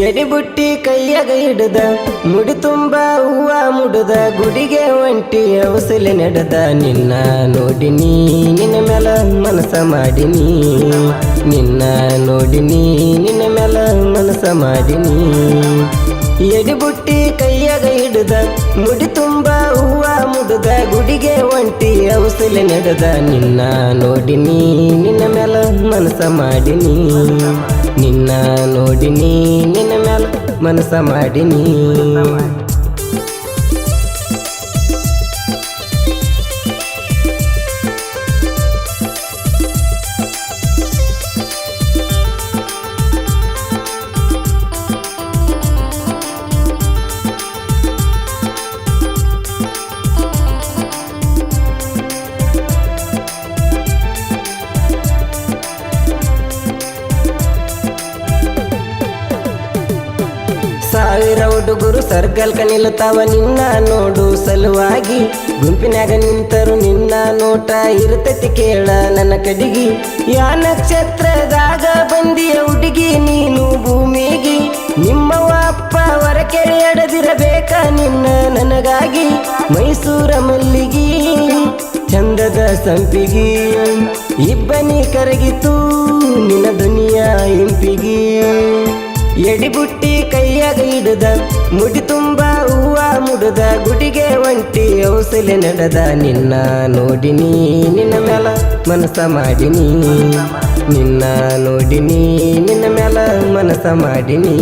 ಎಡಿಬುಟ್ಟಿ ಕೈಯಾಗ ಹಿಡದ ಮುಡಿ ತುಂಬ ಹೂವ ಮುಡದ ಗುಡಿಗೆ ಒಂಟಿ ಔಸಲೆ ನಡೆದ ನಿನ್ನ ನೋಡಿನಿ ನಿನ್ನ ಮೇಲ ಮನಸ ಮಾಡಿನಿ ನಿನ್ನ ನೋಡಿನಿ ನಿನ್ನ ಮೇಲ ಮನಸ ಮಾಡಿನಿ ಎಡಿಬುಟ್ಟಿ ಕೈಯಾಗ ಹಿಡದ ಮುಡಿ ತುಂಬ ಹೂವ ಮುಡದ ಗುಡಿಗೆ ಒಂಟಿ ಔಸಲೆ ನಡೆದ ನಿನ್ನ ನೋಡಿನಿ ನಿನ್ನ ಮೇಲ ಮನಸ ಮಾಡಿನಿ ನಿನ್ನ ನೋಡಿನಿ ನಿನ್ನ ಮ್ಯಾಲ ಮನಸ ಮಾಡಿನಿ ಸಾವಿರ ಹುಡುಗರು ಸರ್ಗಲ್ಕ ನಿಲ್ಲತಾವ ನಿನ್ನ ನೋಡು ಸಲುವಾಗಿ ಗುಂಪಿನಾಗ ನಿಂತರು ನಿನ್ನ ನೋಟ ಇರ್ತತಿ ಕೇಳ ನನ್ನ ಕಡಿಗಿ ಯಾ ನಕ್ಷತ್ರದಾಗ ಬಂದಿಯ ಹುಡುಗಿ ನೀನು ಭೂಮಿಗಿ ನಿಮ್ಮವ ಅಪ್ಪ ಹೊರ ಕೆರೆ ಅಡದಿರಬೇಕ ನಿನ್ನ ನನಗಾಗಿ ಮೈಸೂರ ಮಲ್ಲಿಗಿ ಚಂದದ ಸಂಪಿಗಿ ಇಬ್ಬನಿ ಕರಗಿತು ನಿನ್ನ ದುನಿಯ ಇಂಪಿಗಿ ಎಡಿಬುಟ್ಟಿ ಕೈಯಾಗ ಹಿಡದ ಮುಡಿ ತುಂಬ ಹೂವ ಮುಡದ ಗುಡಿಗೆ ಒಂಟಿ ಔಸಲೆ ನಡೆದ ನಿನ್ನ ನೋಡಿನಿ ನಿನ್ನ ಮ್ಯಾಲ ಮನಸ ಮಾಡಿನಿ ನಿನ್ನ ನೋಡಿನಿ ನಿನ್ನ ಮ್ಯಾಲ ಮನಸ ಮಾಡಿನಿ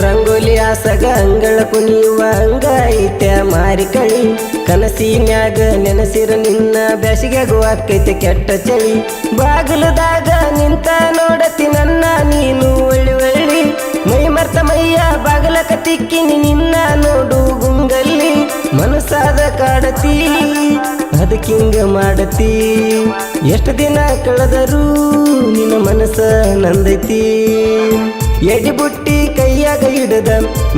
ರಂಗೋಲಿ ಆಸಗ ಅಂಗಳ ಕುಣಿಯುವ ಅಂಗ ಐತೆ ಮಾರಿಕಳಿ ಕನಸಿನ್ಯಾಗ ನೆನಸಿರ ನಿನ್ನ ಬ್ಯಾಸಿಗೆಗೂ ಆಕೈತೆ ಕೆಟ್ಟ ಚಳಿ ಬಾಗಿಲದಾಗ ನಿಂತ ನೋಡತಿ ನನ್ನ ನೀನು ಒಳ್ಳಿ ಒಳ್ಳಿ ಮೈ ಮರ್ತ ಮೈಯ ಬಾಗಲಕ ತಿಕ್ಕಿನಿ ನಿನ್ನ ನೋಡು ಗುಂಗಲ್ಲಿ ಮನಸಾದ ಕಾಡತಿ ಅದಕ್ಕಿಂಗ ಮಾಡತಿ ಎಷ್ಟು ದಿನ ಕಳೆದರೂ ನಿನ್ನ ಮನಸ್ಸ ನಂದೈತಿ ಎಡಿಬುಟ್ಟಿ ಕೈಯಾಗ ಹಿಡದ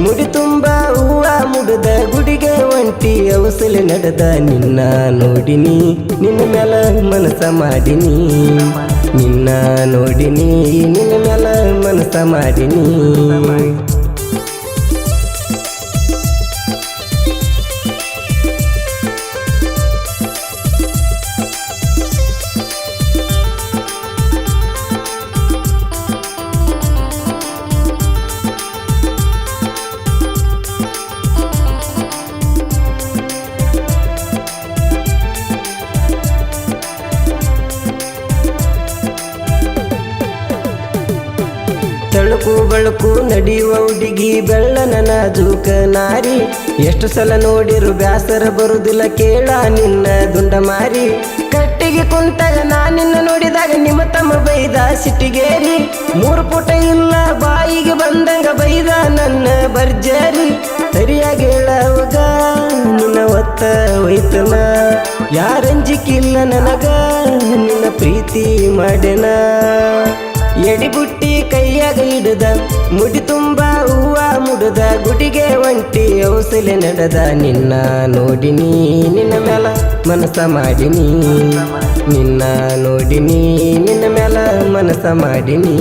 ಮುಡಿ ತುಂಬ ಹೂವ ಮುಡದ ಗುಡಿಗೆ ಒಂಟಿ ಔಸಲೆ ನಡೆದ ನಿನ್ನ ನೋಡಿನಿ ನಿನ್ನ ಮ್ಯಾಲ ಮನಸ ಮಾಡಿನಿ ನಿನ್ನ ನೋಡಿನಿ ನಿನ್ನ ಮ್ಯಾಲ ಮನಸ ಮಾಡಿನಿ ತಳುಕು ಬಳುಕು ನಡೆಯುವ ಹುಡುಗಿ ಬೆಳ್ಳನ ನಾಜೂಕ ನಾರಿ ಎಷ್ಟು ಸಲ ನೋಡಿರು ಬ್ಯಾಸರ ಬರುದಿಲ್ಲ ಕೇಳ ನಿನ್ನ ದುಂಡ ಮಾರಿ ಕಟ್ಟಿಗೆ ಕುಂತಾಗ ನಾನಿನ್ನ ನೋಡಿದಾಗ ನಿಮ್ಮ ತಮ್ಮ ಬೈದ ಸಿಟ್ಟಿಗೇರಿ 3 ಪುಟ ಇಲ್ಲ ಬಾಯಿಗೆ ಬಂದಂಗ ಬೈದ ನನ್ನ ಬರ್ಜರಿ ಸರಿಯಾಗಿ ಹೇಳವಾಗ ನಿನ್ನ ಒತ್ತ ಹೋಯ್ತನ ಯಾರಂಜಿಕಿಲ್ಲ ನನಗ ನಿನ್ನ ಪ್ರೀತಿ ಮಾಡೆನ ಎಡಿಬುಟ್ಟಿ ಕೈಯಾಗ ಹಿಡದ ಮುಡಿ ತುಂಬ ಹೂವ ಮುಡದ ಗುಡಿಗೆ ಒಂಟಿ ಔಸಲೆ ನಡೆದ ನಿನ್ನ ನೋಡಿನಿ ನಿನ್ನ ಮ್ಯಾಲ ಮನಸ ಮಾಡಿನಿ ನಿನ್ನ ನೋಡಿನಿ ನಿನ್ನ ಮ್ಯಾಲ ಮನಸ ಮಾಡಿನಿ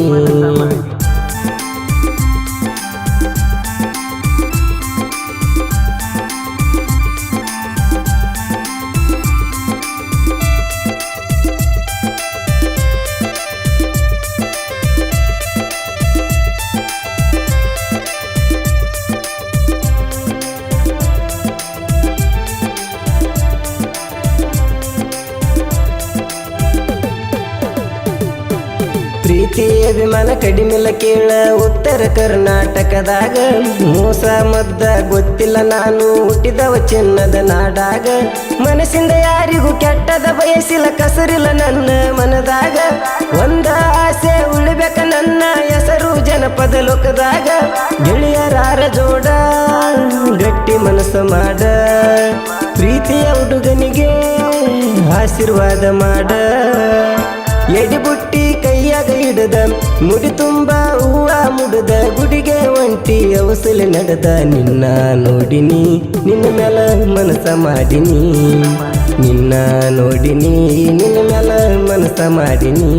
ಪ್ರೀತಿ ಅಭಿಮಾನ ಕಡಿಮೆಲ್ಲ ಕೇಳ ಉತ್ತರ ಕರ್ನಾಟಕದಾಗ ಮೋಸ ಮದ್ದ ಗೊತ್ತಿಲ್ಲ ನಾನು ಹುಟ್ಟಿದವ ಚಿನ್ನದ ನಾಡಾಗ ಮನಸ್ಸಿಂದ ಯಾರಿಗೂ ಕೆಟ್ಟದ ಬಯಸಿಲ್ಲ ಕಸರಿಲ್ಲ ನನ್ನ ಮನದಾಗ ಒಂದ ಆಸೆ ಉಳಿಬೇಕ ನನ್ನ ಹೆಸರು ಜನಪದ ಲೋಕದಾಗ ಗೆಳೆಯರಾರ ಜೋಡ ಗಟ್ಟಿ ಮನಸ್ಸು ಮಾಡ ಪ್ರೀತಿಯ ಹುಡುಗನಿಗೆ ಆಶೀರ್ವಾದ ಮಾಡ ಎಡಿಬುಟ್ಟಿ ಕೈಯಾಗ ಹಿಡದ ಮುಡಿ ತುಂಬ ಹೂವ ಮುಡದ ಗುಡಿಗೆ ಒಂಟಿ ಅವಸಲಿ ನಡೆದ ನಿನ್ನ ನೋಡಿನಿ ನಿನ್ನ ಮೇಲ ಮನಸ ಮಾಡಿನಿ ನಿನ್ನ ನೋಡಿನಿ ನಿನ್ನ ಮೇಲ ಮನಸ ಮಾಡಿನಿ